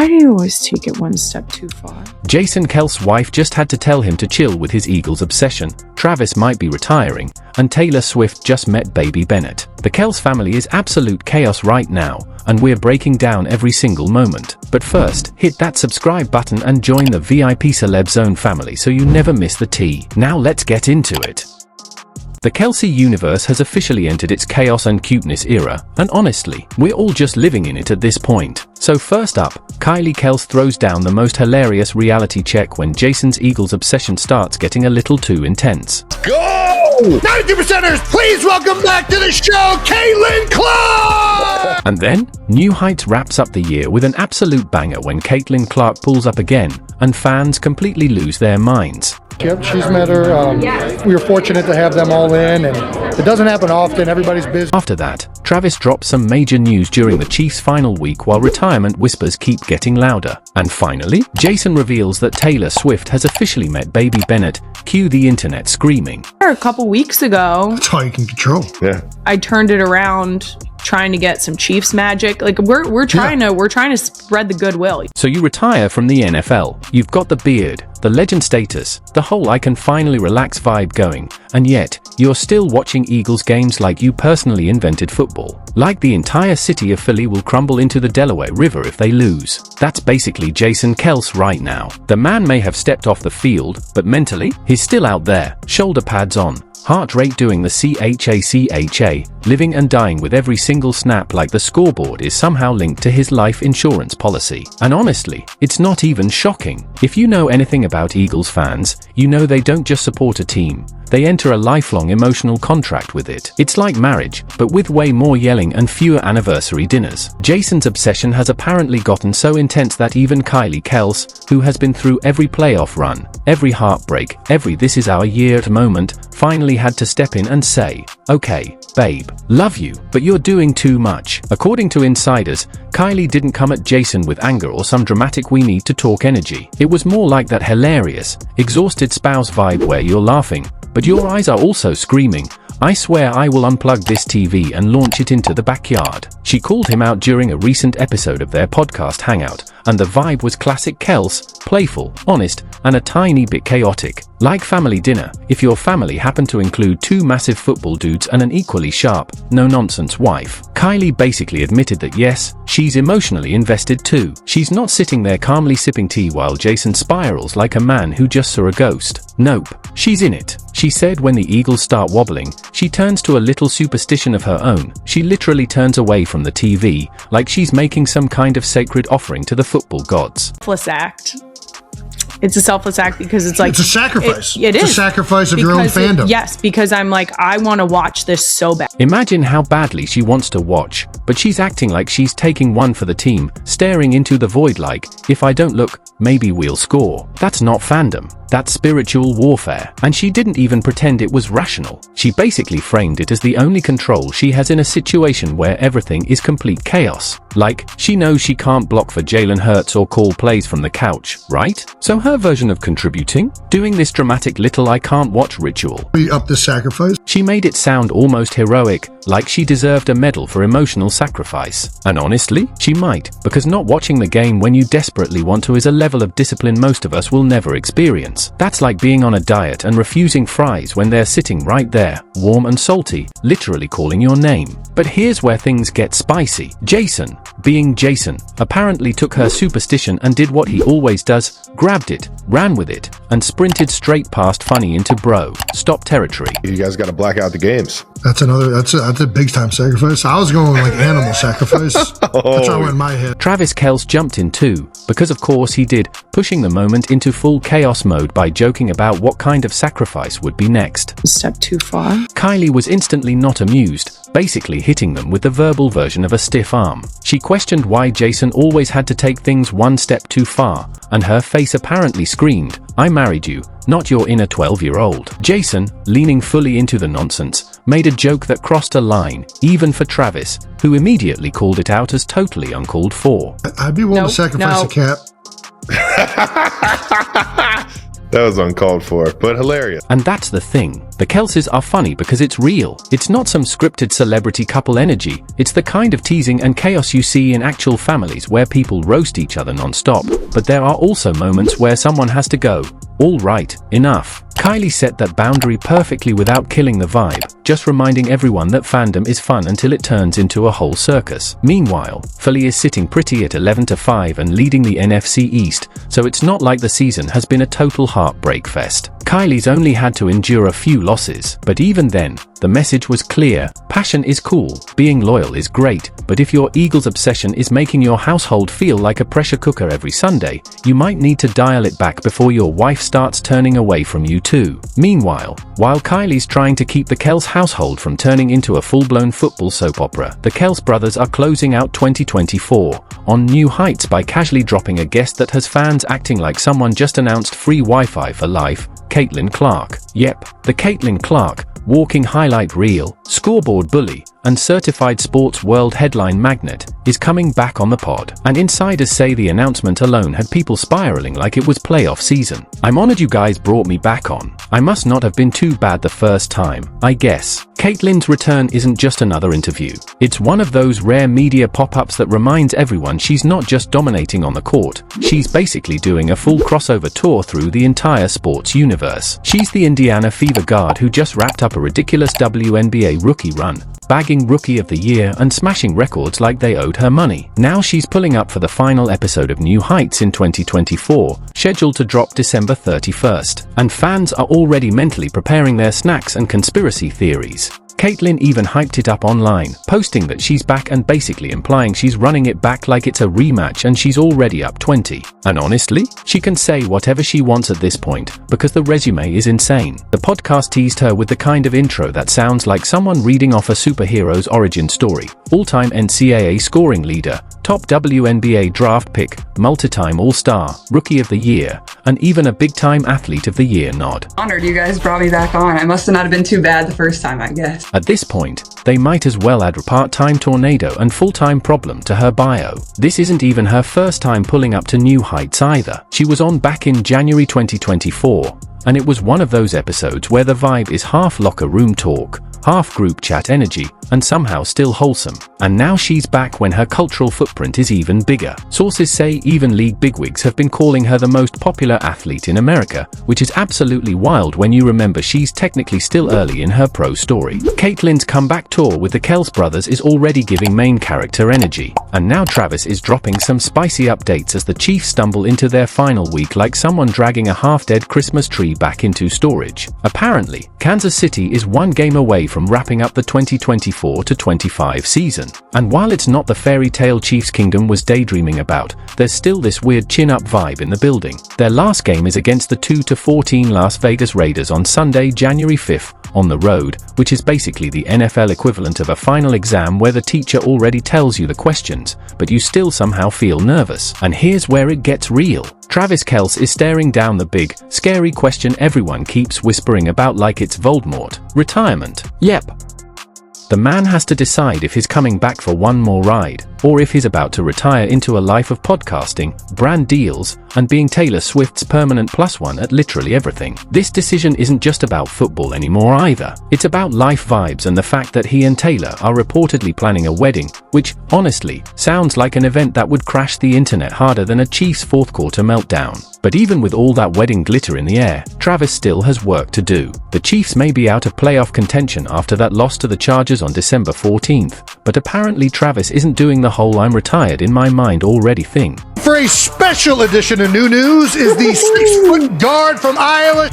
Why do you always take it one step too far? Jason Kelce's wife just had to tell him to chill with his Eagles obsession. Travis might be retiring, and Taylor Swift just met baby Bennett. The Kelce family is absolute chaos right now, and we're breaking down every single moment. But first, hit that subscribe button and join the VIP Celeb Zone family so you never miss the tea. Now let's get into it. The Kelce universe has officially entered its chaos and cuteness era, and honestly, we're all just living in it at this point. So first up, Kylie Kelce throws down the most hilarious reality check when Jason's Eagles obsession starts getting a little too intense. Go! 92%ers, please welcome back to the show, Caitlin Clark! And then, New Heights wraps up the year with an absolute banger when Caitlin Clark pulls up again, and fans completely lose their minds. Yep, she's met her. We were fortunate to have them all in, and it doesn't happen often. Everybody's busy. After that, Travis drops some major news during the Chiefs' final week while retirement whispers keep getting louder. And finally, Jason reveals that Taylor Swift has officially met baby Bennett. Cue the internet screaming. A couple weeks ago, That's all you can control. Yeah. I turned it around trying to get some Chiefs magic. Like we're trying to spread the goodwill. So you retire from the NFL. You've got the beard, the legend status, the whole I can finally relax vibe going, and yet you're still watching Eagles games like you personally invented football. Like the entire city of Philly will crumble into the Delaware River if they lose. That's basically Jason Kelce right now. The man may have stepped off the field, but mentally, he's still out there, shoulder pads on, heart rate doing the CHA, living and dying with every single snap like the scoreboard is somehow linked to his life insurance policy. And honestly, it's not even shocking. If you know anything about Eagles fans, you know they don't just support a team. They enter a lifelong emotional contract with it. It's like marriage, but with way more yelling and fewer anniversary dinners. Jason's obsession has apparently gotten so intense that even Kylie Kelce, who has been through every playoff run, every heartbreak, every this is our year moment, finally had to step in and say, "Okay, babe, love you, but you're doing too much." According to insiders, Kylie didn't come at Jason with anger or some dramatic we need to talk energy. It was more like that hilarious, exhausted spouse vibe where you're laughing, but your eyes are also screaming, "I swear I will unplug this TV and launch it into the backyard." She called him out during a recent episode of their podcast Hangout, and the vibe was classic Kelce, playful, honest, and a tiny bit chaotic. Like family dinner, if your family happened to include two massive football dudes and an equally sharp, no-nonsense wife. Kylie basically admitted that yes, she's emotionally invested too. She's not sitting there calmly sipping tea while Jason spirals like a man who just saw a ghost. Nope, she's in it. She said when the Eagles start wobbling, she turns to a little superstition of her own. She literally turns away from the TV, like she's making some kind of sacred offering to the football gods. Selfless act. It's a selfless act because it's like It's a sacrifice. It it's is a sacrifice of your own because fandom. yes, because I'm like, I want to watch this so bad. Imagine how badly she wants to watch, but she's acting like she's taking one for the team, staring into the void like, if I don't look, maybe we'll score. That's not fandom. That's spiritual warfare. And she didn't even pretend it was rational. She basically framed it as the only control she has in a situation where everything is complete chaos. Like, she knows she can't block for Jalen Hurts or call plays from the couch, right? So her version of contributing? Doing this dramatic little I can't watch ritual. We up the sacrifice. She made it sound almost heroic, like she deserved a medal for emotional sacrifice. And honestly, she might, because not watching the game when you desperately want to is a level of discipline most of us will never experience. That's like being on a diet and refusing fries when they're sitting right there, warm and salty, literally calling your name. But here's where things get spicy. Jason, being Jason, apparently took her superstition and did what he always does, grabbed it, ran with it, and sprinted straight past funny into bro stop territory. You guys got to black out the games. That's a big time sacrifice. I was going like animal sacrifice. That's what went in my head. Travis Kelce jumped in too, because of course he did, pushing the moment into full chaos mode by joking about what kind of sacrifice would be next. A step too far. Kylie was instantly not amused, basically hitting them with the verbal version of a stiff arm. She questioned why Jason always had to take things one step too far, and her face apparently screamed, "I married you, not your inner 12-year-old. Jason, leaning fully into the nonsense, made a joke that crossed a line, even for Travis, who immediately called it out as totally uncalled for. I'd be willing to sacrifice a cat. That was uncalled for, but hilarious. And that's the thing. The Kelces are funny because it's real. It's not some scripted celebrity couple energy. It's the kind of teasing and chaos you see in actual families where people roast each other non-stop. But there are also moments where someone has to go, all right, enough. Kylie set that boundary perfectly without killing the vibe, just reminding everyone that fandom is fun until it turns into a whole circus. Meanwhile, Philly is sitting pretty at 11-5 and leading the NFC East, so it's not like the season has been a total heartbreak fest. Kylie's only had to endure a few losses, but even then, the message was clear: passion is cool, being loyal is great, but if your Eagles obsession is making your household feel like a pressure cooker every Sunday, you might need to dial it back before your wife starts turning away from you too. Meanwhile, while Kylie's trying to keep the Kelce household from turning into a full-blown football soap opera, the Kelce brothers are closing out 2024 on new heights by casually dropping a guest that has fans acting like someone just announced free Wi-Fi for life: Caitlin Clark. Yep, the Caitlin Clark, walking highlight reel, scoreboard bully, and certified sports world headline magnet, is coming back on the pod. And insiders say the announcement alone had people spiraling like it was playoff season. I'm honored you guys brought me back on. I must not have been too bad the first time, I guess. Caitlin's return isn't just another interview. It's one of those rare media pop-ups that reminds everyone she's not just dominating on the court, she's basically doing a full crossover tour through the entire sports universe. She's the Indiana Fever guard who just wrapped up a ridiculous WNBA rookie run, bagging Rookie of the Year and smashing records like they owed her money. Now she's pulling up for the final episode of New Heights in 2024, scheduled to drop December 31st, and fans are already mentally preparing their snacks and conspiracy theories. Caitlin even hyped it up online, posting that she's back and basically implying she's running it back like it's a rematch and she's already up 20. And honestly, she can say whatever she wants at this point, because the resume is insane. The podcast teased her with the kind of intro that sounds like someone reading off a superhero's origin story: all-time NCAA scoring leader, top WNBA draft pick, multi-time All-Star, Rookie of the Year, and even a big-time Athlete of the Year nod. Honored you guys brought me back on. I must have not have been too bad the first time, I guess. At this point, they might as well add part-time tornado and full-time problem to her bio. This isn't even her first time pulling up to new heights either. She was on back in January 2024, and it was one of those episodes where the vibe is half locker room talk, half group chat energy, and somehow still wholesome. And now she's back when her cultural footprint is even bigger. Sources say even league bigwigs have been calling her the most popular athlete in America, which is absolutely wild when you remember she's technically still early in her pro story. Caitlin's comeback tour with the Kelce brothers is already giving main character energy, and now Travis is dropping some spicy updates as the Chiefs stumble into their final week like someone dragging a half-dead Christmas tree back into storage. Apparently, Kansas City is one game away from wrapping up the 2024-25 season. And while it's not the fairy tale Chiefs Kingdom was daydreaming about, there's still this weird chin-up vibe in the building. Their last game is against the 2-14 Las Vegas Raiders on Sunday, January 5th, on the road, which is basically the NFL equivalent of a final exam where the teacher already tells you the questions, but you still somehow feel nervous. And here's where it gets real. Travis Kelce is staring down the big, scary question everyone keeps whispering about like it's Voldemort: retirement. Yep. The man has to decide if he's coming back for one more ride, or if he's about to retire into a life of podcasting, brand deals, and being Taylor Swift's permanent +1 at literally everything. This decision isn't just about football anymore either. It's about life vibes and the fact that he and Taylor are reportedly planning a wedding, which, honestly, sounds like an event that would crash the internet harder than a Chiefs fourth-quarter meltdown. But even with all that wedding glitter in the air, Travis still has work to do. The Chiefs may be out of playoff contention after that loss to the Chargers on December 14th, but apparently Travis isn't doing the whole "I'm retired in my mind already" thing. For a special edition of New News is the 6-foot guard from Iowa.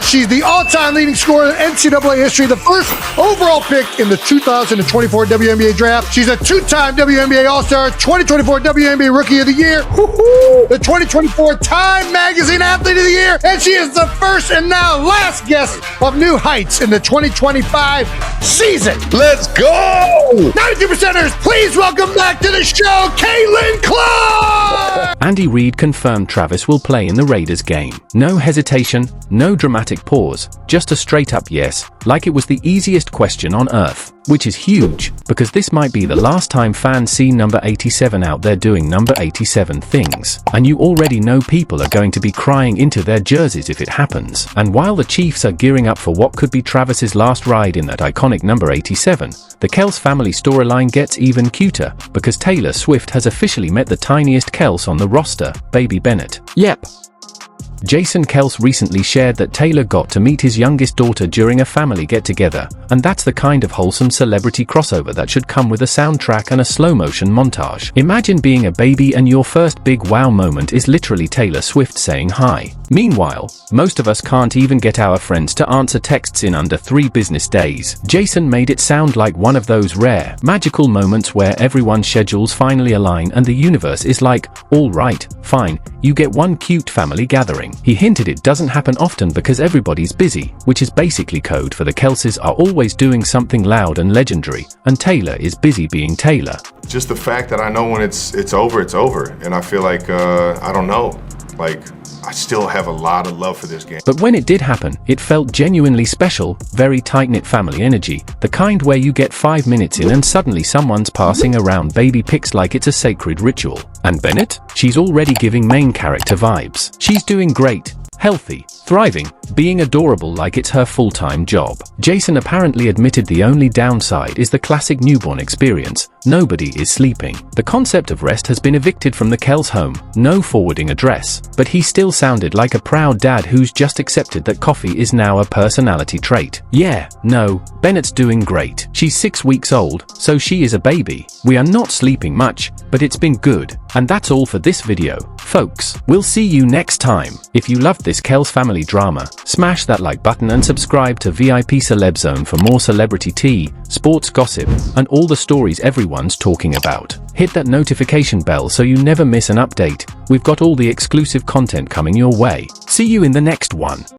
She's the all-time leading scorer in NCAA history, the first overall pick in the 2024 WNBA draft. She's a two-time WNBA All-Star, 2024 WNBA Rookie of the Year, the 2024 Time Magazine Athlete of the Year, and she is the first and now last guest of New Heights in the 2025 season. Let's go! 92%ers, please welcome back to the show, Caitlin Clark! Andy Reid confirmed Travis will play in the Raiders game. No hesitation, no dramatic pause, just a straight-up yes, like it was the easiest question on earth. which is huge, because this might be the last time fans see number 87 out there doing number 87 things. And you already know people are going to be crying into their jerseys if it happens. And while the Chiefs are gearing up for what could be Travis's last ride in that iconic number 87, the Kelce family storyline gets even cuter, because Taylor Swift has officially met the tiniest Kelce on the roster, baby Bennett. Yep. Jason Kelce recently shared that Taylor got to meet his youngest daughter during a family get-together, and that's the kind of wholesome celebrity crossover that should come with a soundtrack and a slow-motion montage. Imagine being a baby and your first big wow moment is literally Taylor Swift saying hi. Meanwhile, most of us can't even get our friends to answer texts in under 3 business days. Jason made it sound like one of those rare, magical moments where everyone's schedules finally align and the universe is like, all right, fine, you get one cute family gathering. He hinted it doesn't happen often because everybody's busy, which is basically code for the Kelces are always doing something loud and legendary, and Taylor is busy being Taylor. Just the fact that I know when it's over, it's over. And I feel like, I don't know, like, I still have a lot of love for this game. But when it did happen, it felt genuinely special, very tight-knit family energy, the kind where you get 5 minutes in and suddenly someone's passing around baby pics like it's a sacred ritual. And Bennett? She's already giving main character vibes. She's doing great, healthy, thriving, being adorable like it's her full-time job. Jason apparently admitted the only downside is the classic newborn experience. Nobody is sleeping. The concept of rest has been evicted from the Kelce home, no forwarding address, but he still sounded like a proud dad who's just accepted that coffee is now a personality trait. Yeah, no, Bennett's doing great. She's 6 weeks old, so she is a baby. We are not sleeping much, but it's been good. And that's all for this video, folks. We'll see you next time. If you loved this Kelce family drama, smash that like button and subscribe to VIP Celeb Zone for more celebrity tea, sports gossip, and all the stories everyone's talking about. Hit that notification bell so you never miss an update. We've got all the exclusive content coming your way. See you in the next one.